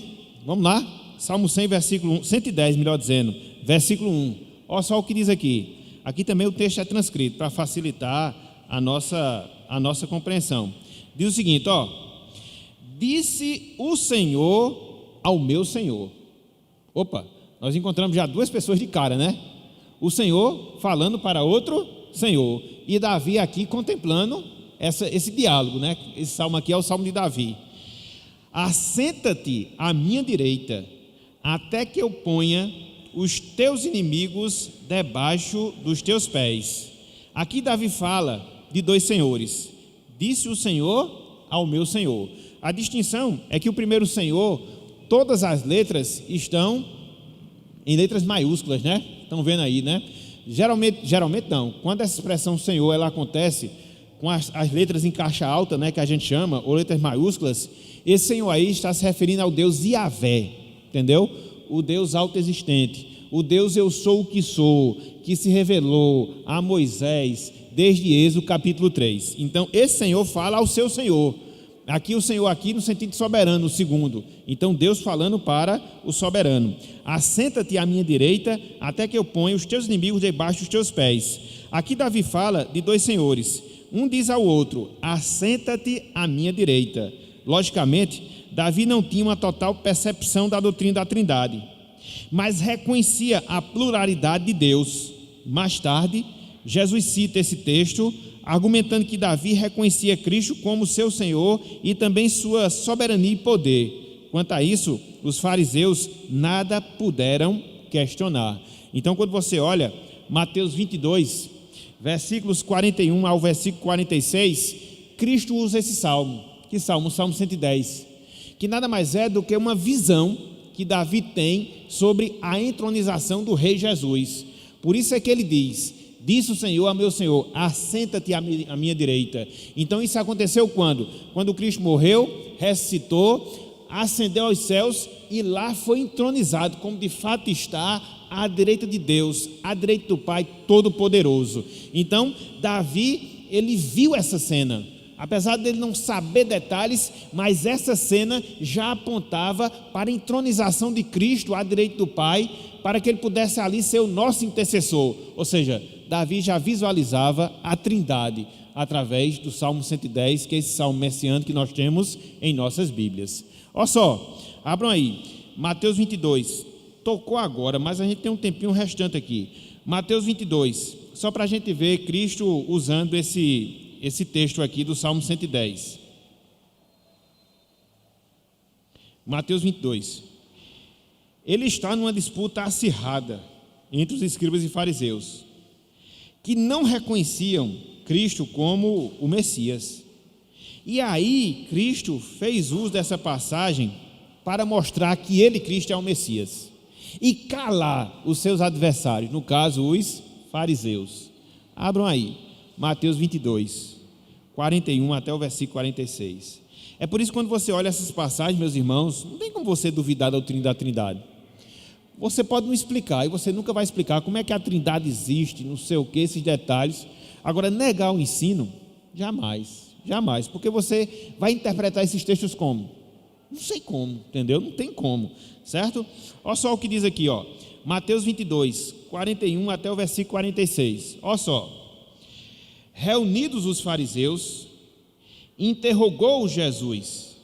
vamos lá? Salmo 100, versículo 1, 110, melhor dizendo, versículo 1. Olha só o que diz aqui. Aqui também o texto é transcrito para facilitar a nossa compreensão. Diz o seguinte, ó: disse o Senhor ao meu Senhor. Opa, nós encontramos já 2 pessoas de cara, né? O Senhor falando para outro Senhor, e Davi aqui contemplando esse diálogo, né? Esse salmo aqui é o salmo de Davi. Assenta-te à minha direita, até que eu ponha os teus inimigos debaixo dos teus pés. Aqui Davi fala de 2 senhores. Disse o Senhor ao meu Senhor. A distinção é que o primeiro Senhor, todas as letras estão em letras maiúsculas, né? Estão vendo aí, né? Geralmente não. Quando essa expressão Senhor ela acontece com as letras em caixa alta, né, que a gente chama, ou letras maiúsculas, esse Senhor aí está se referindo ao Deus Yahvé, entendeu? O Deus autoexistente, o Deus eu sou o que sou, que se revelou a Moisés desde Êxodo capítulo 3. Então esse Senhor fala ao seu Senhor. Aqui o Senhor aqui no sentido de soberano, o segundo. Então Deus falando para o soberano. Assenta-te à minha direita, até que eu ponha os teus inimigos debaixo dos teus pés. Aqui Davi fala de 2 senhores. Um diz ao outro: assenta-te à minha direita. Logicamente, Davi não tinha uma total percepção da doutrina da Trindade, mas reconhecia a pluralidade de Deus. Mais tarde, Jesus cita esse texto, argumentando que Davi reconhecia Cristo como seu Senhor e também sua soberania e poder. Quanto a isso, os fariseus nada puderam questionar. Então, quando você olha Mateus 22, versículos 41 ao versículo 46, Cristo usa esse salmo. Que salmo? O Salmo 110, que nada mais é do que uma visão que Davi tem sobre a entronização do rei Jesus. Por isso é que ele diz: disse o Senhor a meu Senhor, assenta-te à minha direita. Então isso aconteceu quando? Quando Cristo morreu, ressuscitou, ascendeu aos céus e lá foi entronizado, como de fato está à direita de Deus, à direita do Pai Todo-Poderoso. Então Davi, ele viu essa cena, apesar dele não saber detalhes, mas essa cena já apontava para a entronização de Cristo à direita do Pai, para que ele pudesse ali ser o nosso intercessor. Ou seja, Davi já visualizava a Trindade através do Salmo 110, que é esse salmo messiânico que nós temos em nossas Bíblias. Olha só, abram aí, Mateus 22, tocou agora, mas a gente tem um tempinho restante aqui. Mateus 22, só para a gente ver Cristo usando esse texto aqui do Salmo 110. Mateus 22. Ele está numa disputa acirrada entre os escribas e fariseus, que não reconheciam Cristo como o Messias. E aí Cristo fez uso dessa passagem para mostrar que ele, Cristo, é o Messias, e calar os seus adversários, no caso os fariseus. Abram aí, Mateus 22, 41 até o versículo 46. É por isso que quando você olha essas passagens, meus irmãos, não tem como você duvidar da doutrina da Trindade. Você pode não explicar, e você nunca vai explicar como é que a Trindade existe, não sei o que, esses detalhes. Agora, negar o ensino, jamais, jamais, porque você vai interpretar esses textos como? Não sei como, entendeu? Não tem como, certo? Olha só o que diz aqui, ó. Mateus 22, 41 até o versículo 46. Olha só. Reunidos os fariseus, interrogou Jesus: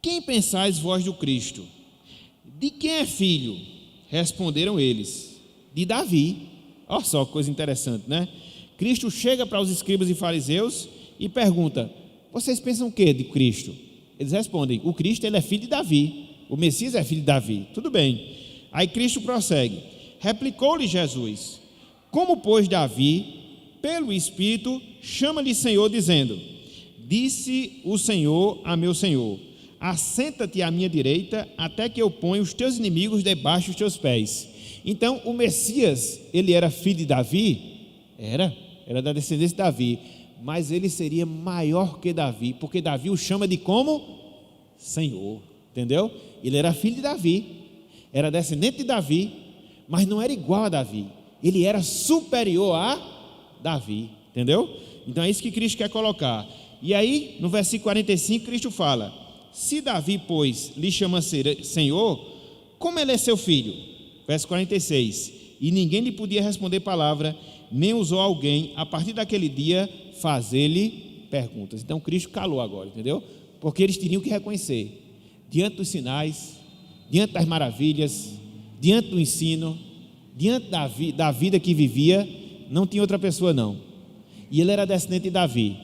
quem pensais vós do Cristo? De quem é filho? Responderam eles: de Davi. Olha só que coisa interessante, né? Cristo chega para os escribas e fariseus e pergunta: vocês pensam o que de Cristo? Eles respondem: o Cristo, ele é filho de Davi, o Messias é filho de Davi. Tudo bem. Aí Cristo prossegue: replicou-lhe Jesus: como pois Davi, pelo Espírito, chama-lhe Senhor, dizendo: disse o Senhor a meu Senhor: assenta-te à minha direita, até que eu ponha os teus inimigos debaixo dos teus pés. Então, o Messias, ele era filho de Davi? Era da descendência de Davi, mas ele seria maior que Davi, porque Davi o chama de como? Senhor, entendeu? Ele era filho de Davi, era descendente de Davi, mas não era igual a Davi, ele era superior a Davi, entendeu? Então é isso que Cristo quer colocar. E aí, no versículo 45, Cristo fala: se Davi, pois, lhe chama Senhor, como ele é seu filho? Verso 46, e ninguém lhe podia responder palavra, nem usou alguém, a partir daquele dia, fazer-lhe perguntas. Então Cristo calou agora, entendeu? Porque eles teriam que reconhecer, diante dos sinais, diante das maravilhas, diante do ensino, diante da vida que vivia, não tinha outra pessoa não. E ele era descendente de Davi.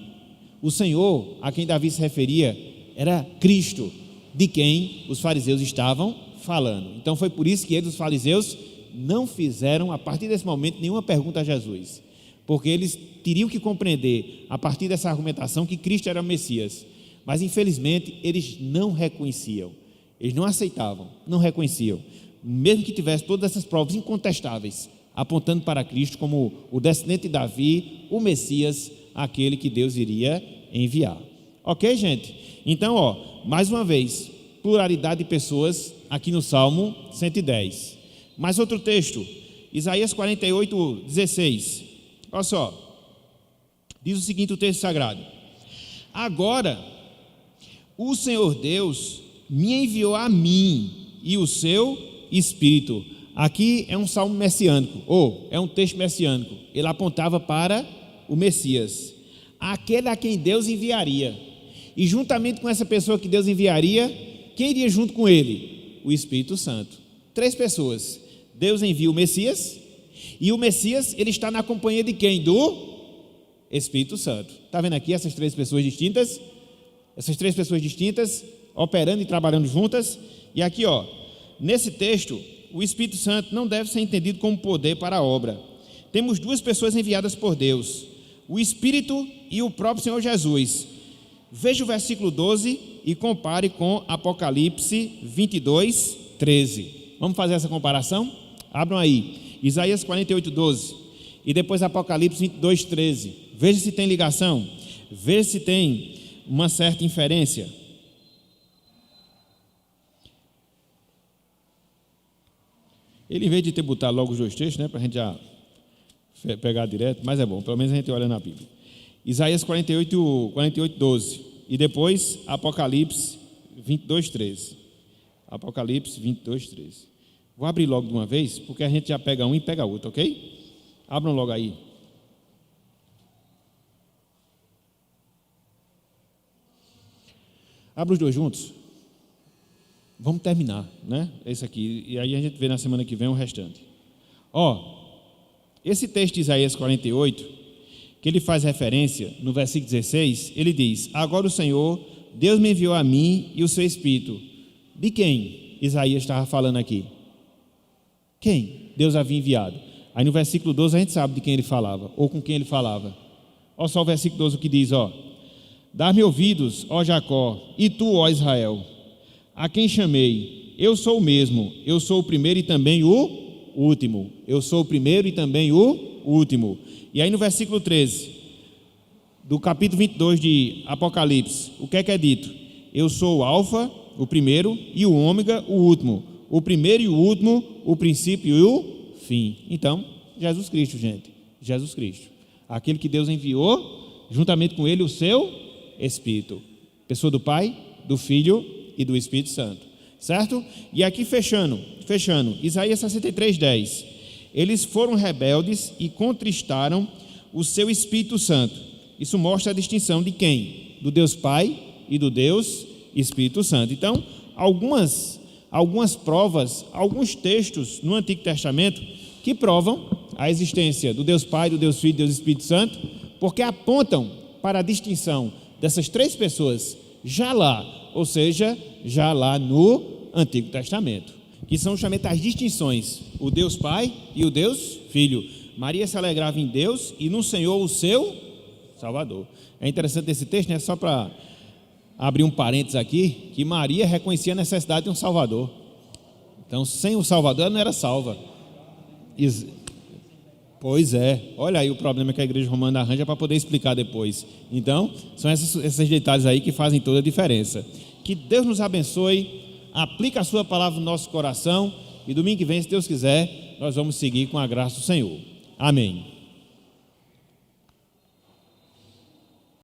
O Senhor, a quem Davi se referia, era Cristo, de quem os fariseus estavam falando. Então foi por isso que eles, os fariseus, não fizeram, a partir desse momento, nenhuma pergunta a Jesus, porque eles teriam que compreender, a partir dessa argumentação, que Cristo era o Messias, mas infelizmente eles não reconheciam, eles não aceitavam, não reconheciam, mesmo que tivesse todas essas provas incontestáveis, apontando para Cristo como o descendente de Davi, o Messias, aquele que Deus iria enviar. Ok, gente? Então, mais uma vez, pluralidade de pessoas aqui no Salmo 110. Mais outro texto, Isaías 48, 16. Olha só, diz o seguinte o texto sagrado: agora o Senhor Deus me enviou a mim e o seu Espírito. Aqui é um salmo messiânico, ou é um texto messiânico. Ele apontava para o Messias, aquele a quem Deus enviaria. E juntamente com essa pessoa que Deus enviaria, quem iria junto com ele? O Espírito Santo. 3 pessoas. Deus envia o Messias, e o Messias, ele está na companhia de quem? Do Espírito Santo. Está vendo aqui essas 3 pessoas distintas? Essas 3 pessoas distintas, operando e trabalhando juntas. E aqui, nesse texto, o Espírito Santo não deve ser entendido como poder para a obra. Temos 2 pessoas enviadas por Deus, o Espírito e o próprio Senhor Jesus. Veja o versículo 12 e compare com Apocalipse 22, 13. Vamos fazer essa comparação? Abram aí, Isaías 48, 12 e depois Apocalipse 22, 13. Veja se tem ligação, veja se tem uma certa inferência. Ele, em vez de ter botado logo os 2 textos, né, para a gente já pegar direto, mas é bom, pelo menos a gente olha na Bíblia. Isaías 48, 12 e depois Apocalipse 22, 13. Apocalipse 22, 13. Vou abrir logo de uma vez, porque a gente já pega um e pega outro, ok? Abram logo aí. Abra os 2 juntos. Vamos terminar, né? Esse aqui, e aí a gente vê na semana que vem o restante. Esse texto de Isaías 48, que ele faz referência no versículo 16, ele diz: agora o Senhor, Deus me enviou a mim e o seu Espírito. De quem Isaías estava falando aqui? Quem Deus havia enviado? Aí no versículo 12 a gente sabe de quem ele falava, ou com quem ele falava. Olha só o versículo 12 o que diz, dá-me ouvidos, ó Jacó, e tu, ó Israel, a quem chamei, eu sou o mesmo, eu sou o primeiro e também o último. Eu sou o primeiro e também o último. E aí no versículo 13, do capítulo 22 de Apocalipse, o que é dito? Eu sou o alfa, o primeiro, e o ômega, o último. O primeiro e o último, o princípio e o fim. Então, Jesus Cristo, gente. Jesus Cristo. Aquele que Deus enviou, juntamente com ele, o seu Espírito. Pessoa do Pai, do Filho e do Espírito Santo, certo? E aqui fechando, Isaías 63:10. Eles foram rebeldes e contristaram o seu Espírito Santo. Isso mostra a distinção de quem? Do Deus Pai e do Deus Espírito Santo. Então, algumas provas, alguns textos no Antigo Testamento que provam a existência do Deus Pai, do Deus Filho e do Deus Espírito Santo, porque apontam para a distinção dessas três pessoas já lá, ou seja, já lá no Antigo Testamento, que são justamente as distinções, o Deus Pai e o Deus Filho. Maria se alegrava em Deus e no Senhor o seu Salvador. É interessante esse texto, né? Só para abrir um parênteses aqui, que Maria reconhecia a necessidade de um Salvador. Então, sem o Salvador, ela não era salva. Pois é, olha aí o problema que a igreja romana arranja para poder explicar depois. Então, são esses detalhes aí que fazem toda a diferença. Que Deus nos abençoe, aplique a sua palavra no nosso coração e domingo que vem, se Deus quiser, nós vamos seguir com a graça do Senhor. Amém.